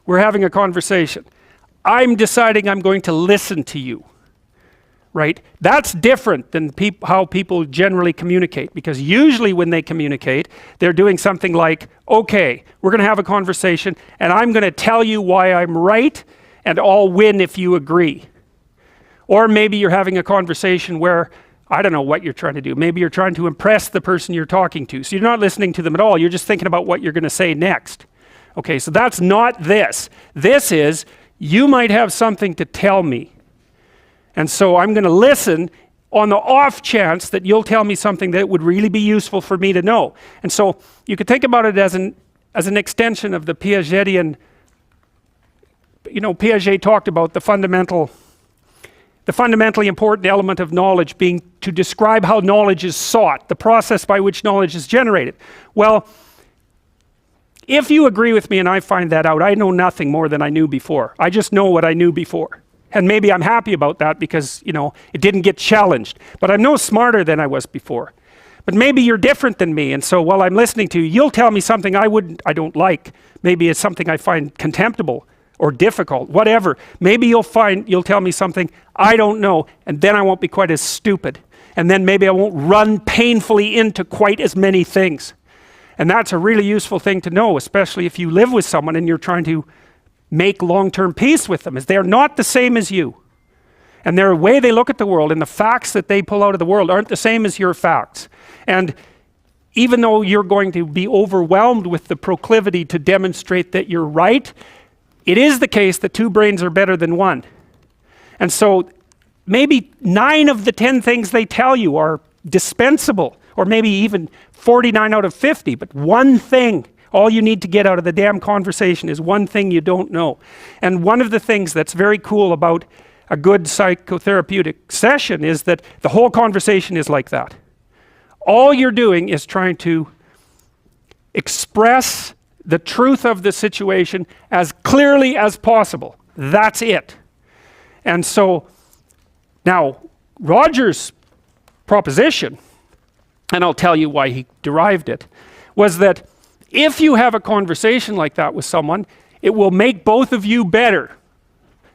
We're having a conversation. I'm deciding I'm going to listen to you, right? That's different than how people generally communicate, because usually when they communicate, they're doing something like, okay, we're going to have a conversation and I'm going to tell you why I'm right and I'll win if you agree. Or maybe you're having a conversation where, I don't know what you're trying to do. Maybe you're trying to impress the person you're talking to. So you're not listening to them at all. You're just thinking about what you're going to say next. Okay, so that's not this. This is, you might have something to tell me. And so I'm going to listen on the off chance that you'll tell me something that would really be useful for me to know. And so you could think about it as an extension of the Piagetian, Piaget talked about the fundamentally important element of knowledge being to describe how knowledge is sought, the process by which knowledge is generated. Well, if you agree with me and I find that out, I know nothing more than I knew before. I just know what I knew before. And maybe I'm happy about that because, it didn't get challenged. But I'm no smarter than I was before. But maybe you're different than me, and so while I'm listening to you, you'll tell me something I don't like. Maybe it's something I find contemptible or difficult, whatever. Maybe you'll tell me something I don't know, and then I won't be quite as stupid. And then maybe I won't run painfully into quite as many things. And that's a really useful thing to know, especially if you live with someone and you're trying to make long-term peace with them, is they're not the same as you. And their way they look at the world and the facts that they pull out of the world aren't the same as your facts. And even though you're going to be overwhelmed with the proclivity to demonstrate that you're right, it is the case that two brains are better than one. And so maybe 9 of the 10 things they tell you are dispensable, or maybe even 49 out of 50, but one thing, all you need to get out of the damn conversation is one thing you don't know. And one of the things that's very cool about a good psychotherapeutic session is that the whole conversation is like that. All you're doing is trying to express the truth of the situation as clearly as possible. That's it. And so now Rogers' proposition, and I'll tell you why he derived it, was that if you have a conversation like that with someone, it will make both of you better.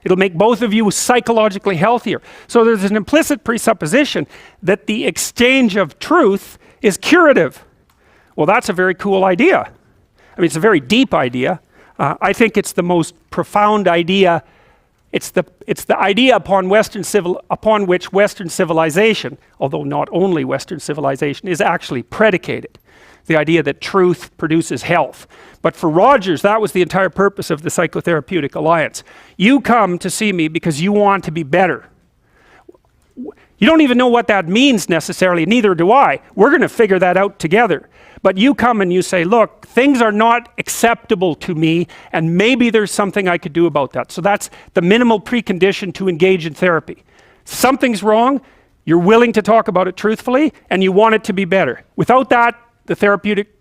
It'll make both of you psychologically healthier. So there's an implicit presupposition that the exchange of truth is curative. Well, that's a very cool idea. I mean, it's a very deep idea. I think it's the most profound idea. It's the idea upon which Western civilization, although not only Western civilization, is actually predicated. The idea that truth produces health. But for Rogers, that was the entire purpose of the Psychotherapeutic Alliance. You come to see me because you want to be better. You don't even know what that means necessarily, neither do I. We're going to figure that out together. But you come and you say, look, things are not acceptable to me, and maybe there's something I could do about that. So that's the minimal precondition to engage in therapy. Something's wrong, you're willing to talk about it truthfully, and you want it to be better. Without that, the therapeutic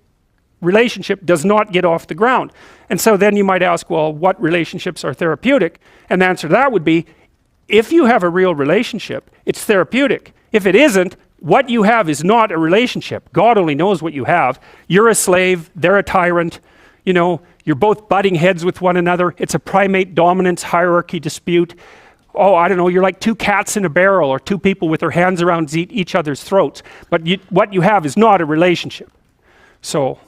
relationship does not get off the ground. And so then you might ask, well, what relationships are therapeutic? And the answer to that would be, if you have a real relationship, it's therapeutic. If it isn't, what you have is not a relationship. God only knows what you have. You're a slave, they're a tyrant, you're both butting heads with one another. It's a primate dominance hierarchy dispute. Oh, I don't know, you're like two cats in a barrel, or two people with their hands around each other's throats. But what you have is not a relationship. So,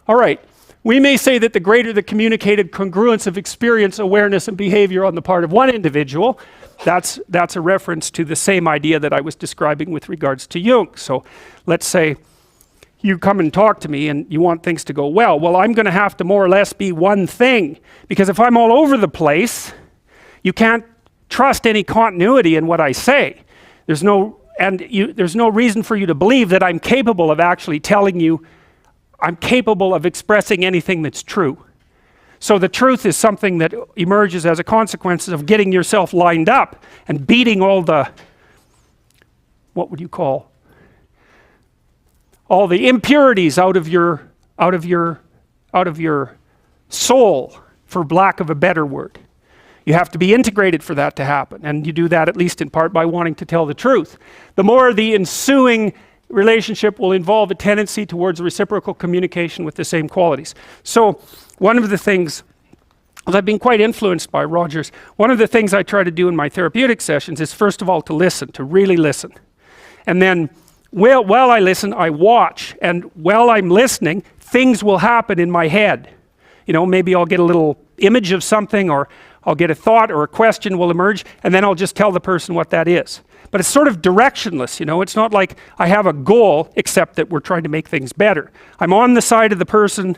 all right, we may say that the greater the communicated congruence of experience, awareness, and behavior on the part of one individual, that's a reference to the same idea that I was describing with regards to Jung. So let's say you come and talk to me and you want things to go well. Well, I'm going to have to more or less be one thing, because if I'm all over the place, you can't trust any continuity in what I say. There's no reason for you to believe that I'm capable of actually telling you, I'm capable of expressing anything that's true. So the truth is something that emerges as a consequence of getting yourself lined up and beating all the, what would you call, all the impurities out of your soul, for lack of a better word. You have to be integrated for that to happen, and you do that at least in part by wanting to tell the truth. The more the ensuing relationship will involve a tendency towards reciprocal communication with the same qualities. So one of the things Well, I've been quite influenced by Rogers. One of the things I try to do in my therapeutic sessions is, first of all, to listen, to really listen. And then, while I listen, I watch. And while I'm listening, things will happen in my head. You know, maybe I'll get a little image of something, or I'll get a thought or a question will emerge, and then I'll just tell the person what that is. But it's sort of directionless, you know. It's not like I have a goal, except that we're trying to make things better. I'm on the side of the person.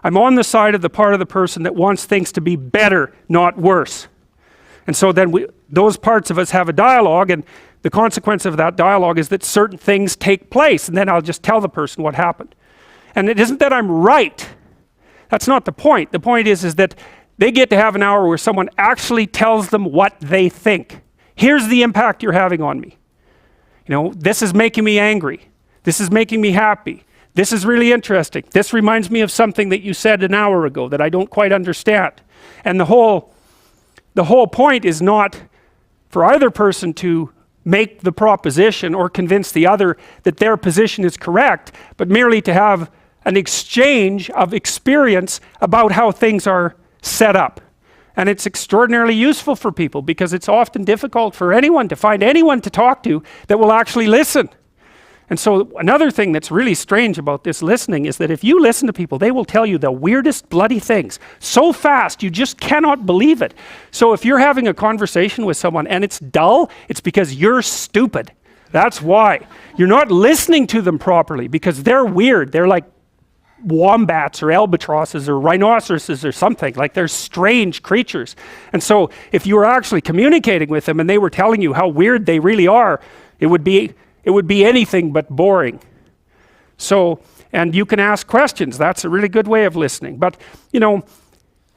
I'm on the side of the part of the person that wants things to be better, not worse. And so then those parts of us have a dialogue, and the consequence of that dialogue is that certain things take place, and then I'll just tell the person what happened. And it isn't that I'm right. That's not the point. The point is that they get to have an hour where someone actually tells them what they think. Here's the impact you're having on me. You know, this is making me angry. This is making me happy. This is really interesting. This reminds me of something that you said an hour ago that I don't quite understand. And the whole point is not for either person to make the proposition or convince the other that their position is correct, but merely to have an exchange of experience about how things are set up. And it's extraordinarily useful for people, because it's often difficult for anyone to find anyone to talk to that will actually listen. And so another thing that's really strange about this listening is that if you listen to people, they will tell you the weirdest bloody things so fast you just cannot believe it. So if you're having a conversation with someone and it's dull, it's because you're stupid. That's why. You're not listening to them properly, because they're weird. They're like wombats or albatrosses or rhinoceroses or something. Like, they're strange creatures. And so if you were actually communicating with them and they were telling you how weird they really are, it would be anything but boring. So, and you can ask questions. That's a really good way of listening. But, you know,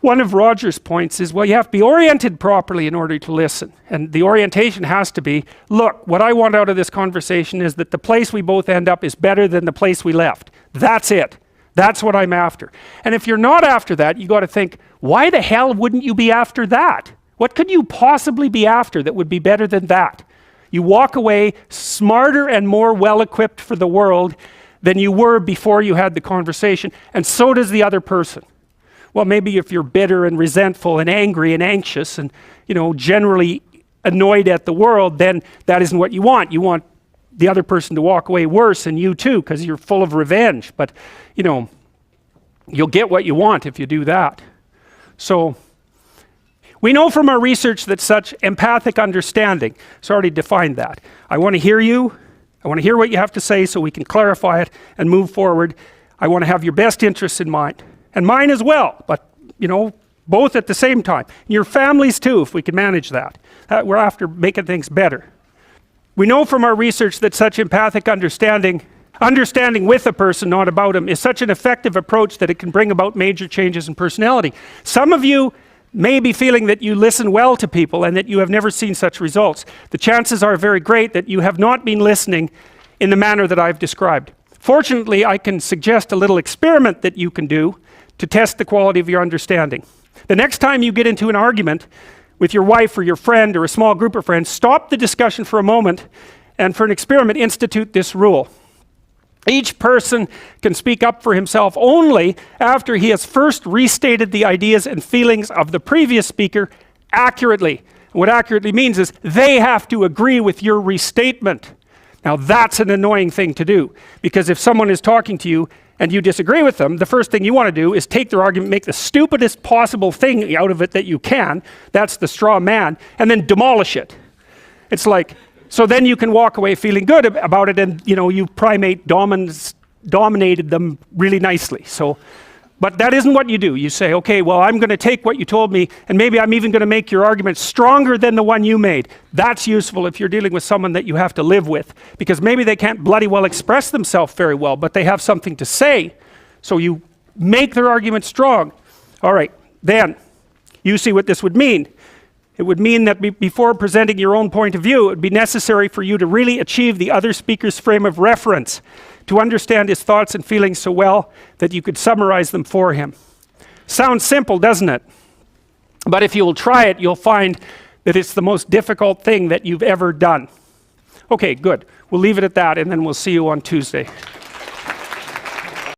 one of Rogers' points is, well, you have to be oriented properly in order to listen. And the orientation has to be, look, what I want out of this conversation is that the place we both end up is better than the place we left. That's it. That's what I'm after. And if you're not after that, you got to think, why the hell wouldn't you be after that? What could you possibly be after that would be better than that? You walk away smarter and more well-equipped for the world than you were before you had the conversation, and so does the other person. Well, maybe if you're bitter and resentful and angry and anxious and, you know, generally annoyed at the world, then that isn't what you want. You want the other person to walk away worse, and you too, because you're full of revenge. But, you know, you'll get what you want if you do that. So we know from our research that such empathic understanding, it's already defined that. I want to hear you. I want to hear what you have to say so we can clarify it and move forward. I want to have your best interests in mind, and mine as well, but, you know, both at the same time. Your families too, if we can manage that. We're after making things better. We know from our research that such empathic understanding with a person, not about him, is such an effective approach that it can bring about major changes in personality. Some of you may be feeling that you listen well to people and that you have never seen such results. The chances are very great that you have not been listening in the manner that I've described. Fortunately, I can suggest a little experiment that you can do to test the quality of your understanding. The next time you get into an argument with your wife or your friend or a small group of friends, stop the discussion for a moment and, for an experiment, institute this rule. Each person can speak up for himself only after he has first restated the ideas and feelings of the previous speaker accurately. And what accurately means is they have to agree with your restatement. Now that's an annoying thing to do, because if someone is talking to you and you disagree with them, the first thing you want to do is take their argument, make the stupidest possible thing out of it that you can, that's the straw man, and then demolish it. It's like, so then you can walk away feeling good about it, and, you know, you primate dominated them really nicely. So, but that isn't what you do. You say, okay, well, I'm going to take what you told me, and maybe I'm even going to make your argument stronger than the one you made. That's useful if you're dealing with someone that you have to live with, because maybe they can't bloody well express themselves very well, but they have something to say. So you make their argument strong. All right, then you see what this would mean. It would mean that before presenting your own point of view, it would be necessary for you to really achieve the other speaker's frame of reference, to understand his thoughts and feelings so well that you could summarize them for him. Sounds simple, doesn't it? But if you'll try it, you'll find that it's the most difficult thing that you've ever done. Okay, good. We'll leave it at that, and then we'll see you on Tuesday.